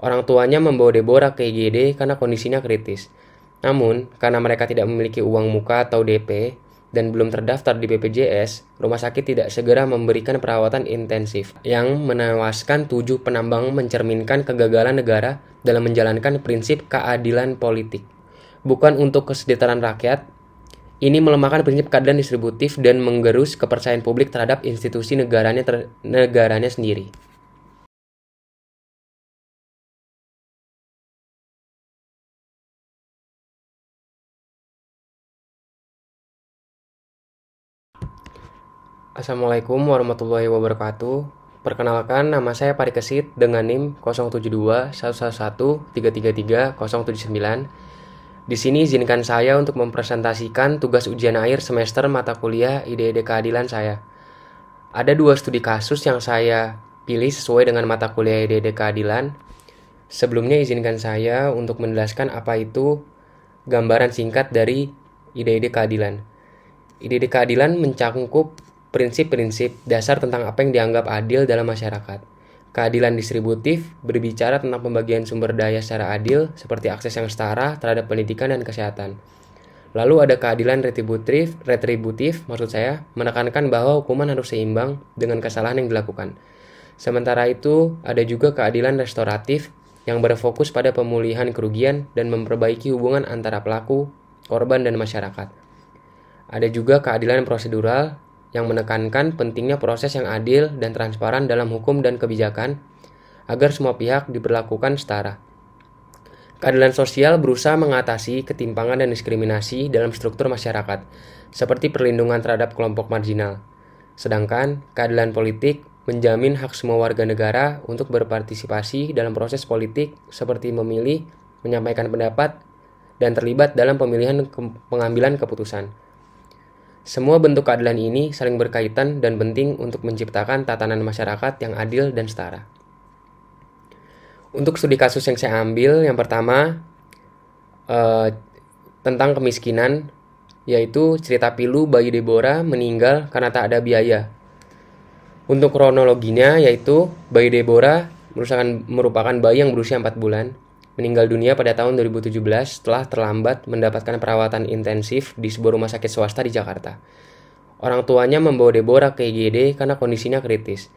Orang tuanya membawa Deborah ke IGD karena kondisinya kritis. Namun, karena mereka tidak memiliki uang muka atau DP dan belum terdaftar di BPJS, rumah sakit tidak segera memberikan perawatan intensif yang menewaskan 7 penambang, mencerminkan kegagalan negara dalam menjalankan prinsip keadilan politik. Bukan untuk kesejahteraan rakyat, ini melemahkan prinsip keadilan distributif dan menggerus kepercayaan publik terhadap institusi negaranya sendiri. Assalamualaikum warahmatullahi wabarakatuh. Perkenalkan, nama saya Parikesit dengan NIM 0721113333079. Di sini izinkan saya untuk mempresentasikan tugas ujian akhir semester mata kuliah IDD Keadilan saya. Ada 2 studi kasus yang saya pilih sesuai dengan mata kuliah IDD Keadilan. Sebelumnya izinkan saya untuk menjelaskan apa itu gambaran singkat dari IDD Keadilan. IDD Keadilan mencakup prinsip-prinsip dasar tentang apa yang dianggap adil dalam masyarakat. Keadilan distributif berbicara tentang pembagian sumber daya secara adil, seperti akses yang setara terhadap pendidikan dan kesehatan. Lalu ada keadilan retributif, maksud saya, menekankan bahwa hukuman harus seimbang dengan kesalahan yang dilakukan. Sementara itu, ada juga keadilan restoratif yang berfokus pada pemulihan kerugian dan memperbaiki hubungan antara pelaku, korban, dan masyarakat. Ada juga keadilan prosedural yang menekankan pentingnya proses yang adil dan transparan dalam hukum dan kebijakan agar semua pihak diperlakukan setara. Keadilan sosial berusaha mengatasi ketimpangan dan diskriminasi dalam struktur masyarakat, seperti perlindungan terhadap kelompok marginal. Sedangkan keadilan politik menjamin hak semua warga negara untuk berpartisipasi dalam proses politik seperti memilih, menyampaikan pendapat, dan terlibat dalam pengambilan keputusan. Semua bentuk keadilan ini saling berkaitan dan penting untuk menciptakan tatanan masyarakat yang adil dan setara. Untuk studi kasus yang saya ambil, yang pertama tentang kemiskinan, yaitu cerita pilu bayi Deborah meninggal karena tak ada biaya. Untuk kronologinya, yaitu bayi Deborah merupakan bayi yang berusia 4 bulan, meninggal dunia pada tahun 2017 setelah terlambat mendapatkan perawatan intensif di sebuah rumah sakit swasta di Jakarta. Orang tuanya membawa Deborah ke IGD karena kondisinya kritis.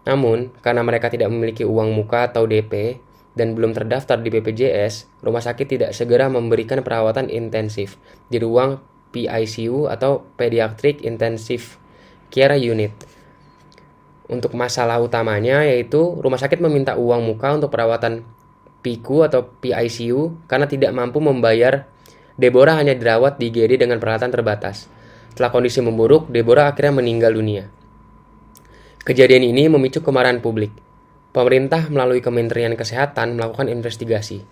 Namun, karena mereka tidak memiliki uang muka atau DP dan belum terdaftar di BPJS, rumah sakit tidak segera memberikan perawatan intensif di ruang PICU atau Pediatric Intensive Care Unit. Untuk masalah utamanya yaitu rumah sakit meminta uang muka untuk perawatan PICU atau PICU karena tidak mampu membayar. Deborah hanya dirawat di IGD dengan peralatan terbatas. Setelah kondisi memburuk, Deborah akhirnya meninggal dunia. Kejadian ini memicu kemarahan publik. Pemerintah melalui Kementerian Kesehatan melakukan investigasi.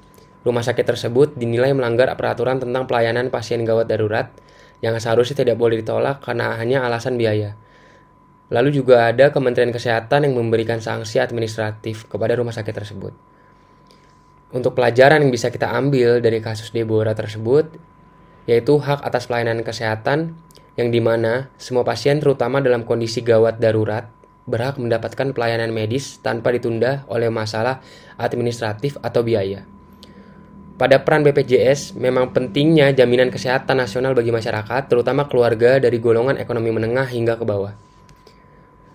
Rumah sakit tersebut dinilai melanggar peraturan tentang pelayanan pasien gawat darurat yang seharusnya tidak boleh ditolak karena hanya alasan biaya. Lalu juga ada Kementerian Kesehatan yang memberikan sanksi administratif kepada rumah sakit tersebut. Untuk pelajaran yang bisa kita ambil dari kasus Deborah tersebut, yaitu hak atas pelayanan kesehatan yang dimana semua pasien terutama dalam kondisi gawat darurat berhak mendapatkan pelayanan medis tanpa ditunda oleh masalah administratif atau biaya. Pada peran BPJS, memang pentingnya jaminan kesehatan nasional bagi masyarakat, terutama keluarga dari golongan ekonomi menengah hingga ke bawah.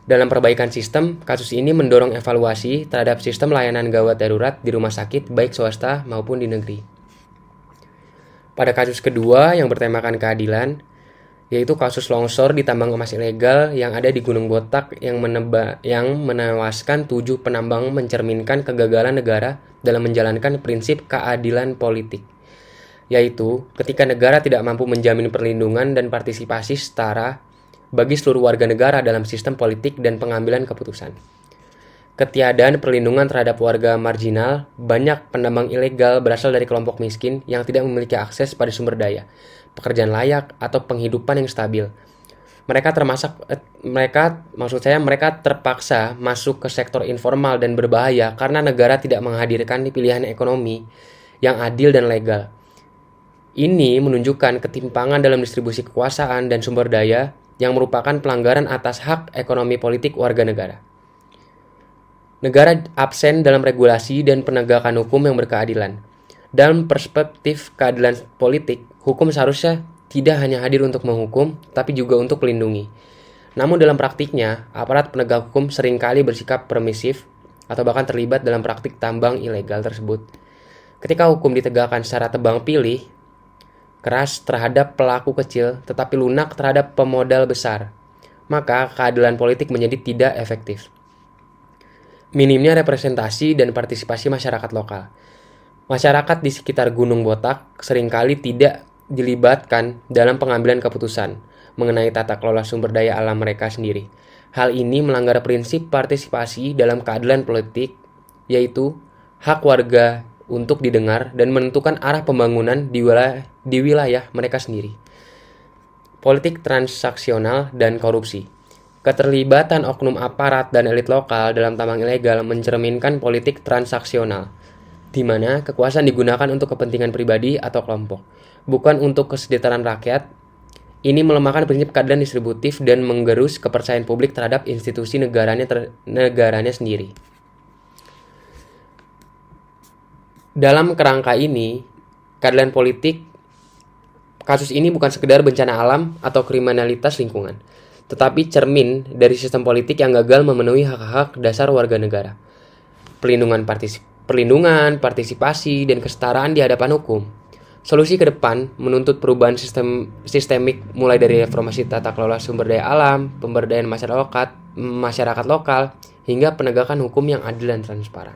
Dalam perbaikan sistem, kasus ini mendorong evaluasi terhadap sistem layanan gawat darurat di rumah sakit baik swasta maupun di negeri. Pada kasus kedua yang bertemakan keadilan, yaitu kasus longsor di tambang emas ilegal yang ada di Gunung Botak yang menewaskan 7 penambang, mencerminkan kegagalan negara dalam menjalankan prinsip keadilan politik. Yaitu ketika negara tidak mampu menjamin perlindungan dan partisipasi setara bagi seluruh warga negara dalam sistem politik dan pengambilan keputusan. Ketiadaan perlindungan terhadap warga marginal, banyak penambang ilegal berasal dari kelompok miskin yang tidak memiliki akses pada sumber daya, pekerjaan layak, atau penghidupan yang stabil. Mereka terpaksa masuk ke sektor informal dan berbahaya karena negara tidak menghadirkan pilihan ekonomi yang adil dan legal. Ini menunjukkan ketimpangan dalam distribusi kekuasaan dan sumber daya yang merupakan pelanggaran atas hak ekonomi politik warga negara. Negara absen dalam regulasi dan penegakan hukum yang berkeadilan. Dalam perspektif keadilan politik, hukum seharusnya tidak hanya hadir untuk menghukum, tapi juga untuk melindungi. Namun dalam praktiknya, aparat penegak hukum seringkali bersikap permisif atau bahkan terlibat dalam praktik tambang ilegal tersebut. Ketika hukum ditegakkan secara tebang pilih, keras terhadap pelaku kecil tetapi lunak terhadap pemodal besar, maka keadilan politik menjadi tidak efektif. Minimnya representasi dan partisipasi masyarakat lokal. Masyarakat di sekitar Gunung Botak seringkali tidak dilibatkan dalam pengambilan keputusan mengenai tata kelola sumber daya alam mereka sendiri. Hal ini melanggar prinsip partisipasi dalam keadilan politik, yaitu hak warga untuk didengar dan menentukan arah pembangunan di wilayah mereka sendiri. Politik transaksional dan korupsi. Keterlibatan oknum aparat dan elit lokal dalam tambang ilegal mencerminkan politik transaksional, di mana kekuasaan digunakan untuk kepentingan pribadi atau kelompok, bukan untuk kesejahteraan rakyat. Ini melemahkan prinsip keadilan distributif dan menggerus kepercayaan publik terhadap institusi negaranya sendiri. Dalam kerangka ini, keadilan politik, kasus ini bukan sekedar bencana alam atau kriminalitas lingkungan, tetapi cermin dari sistem politik yang gagal memenuhi hak-hak dasar warga negara. Perlindungan, partisipasi, dan kesetaraan di hadapan hukum. Solusi ke depan menuntut perubahan sistemik mulai dari reformasi tata kelola sumber daya alam, pemberdayaan masyarakat lokal, hingga penegakan hukum yang adil dan transparan.